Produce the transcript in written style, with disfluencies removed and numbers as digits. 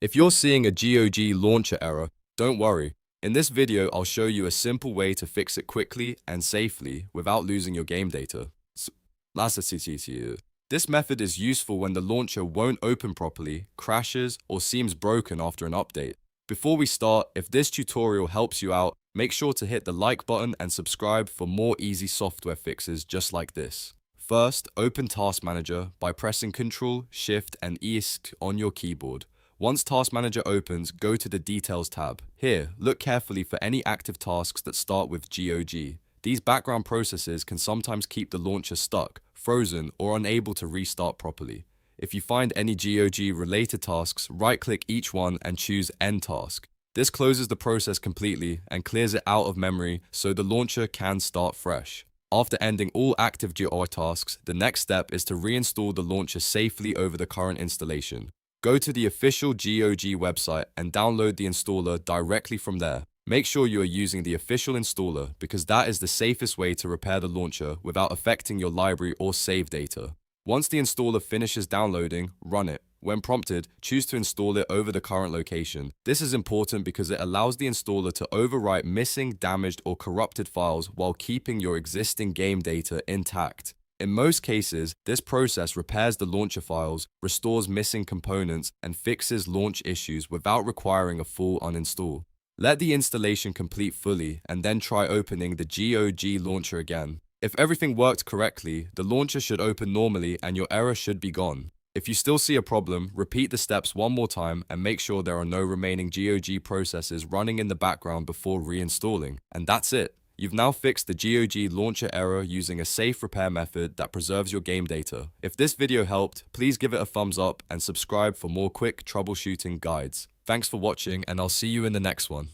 If you're seeing a GOG launcher error, don't worry. In this video, I'll show you a simple way to fix it quickly and safely without losing your game data. This method is useful when the launcher won't open properly, crashes, or seems broken after an update. Before we start, if this tutorial helps you out, make sure to hit the like button and subscribe for more easy software fixes just like this. First, open Task Manager by pressing Ctrl, Shift, and ESC on your keyboard. Once Task Manager opens, go to the Details tab. Here, look carefully for any active tasks that start with GOG. These background processes can sometimes keep the launcher stuck, frozen, or unable to restart properly. If you find any GOG-related tasks, right-click each one and choose End Task. This closes the process completely and clears it out of memory so the launcher can start fresh. After ending all active GOG tasks, the next step is to reinstall the launcher safely over the current installation. Go to the official GOG website and download the installer directly from there. Make sure you are using the official installer because that is the safest way to repair the launcher without affecting your library or save data. Once the installer finishes downloading, run it. When prompted, choose to install it over the current location. This is important because it allows the installer to overwrite missing, damaged, or corrupted files while keeping your existing game data intact. In most cases, this process repairs the launcher files, restores missing components, and fixes launch issues without requiring a full uninstall. Let the installation complete fully and then try opening the GOG launcher again. If everything worked correctly, the launcher should open normally and your error should be gone. If you still see a problem, repeat the steps one more time and make sure there are no remaining GOG processes running in the background before reinstalling. And that's it. You've now fixed the GOG launcher error using a safe repair method that preserves your game data. If this video helped, please give it a thumbs up and subscribe for more quick troubleshooting guides. Thanks for watching, and I'll see you in the next one.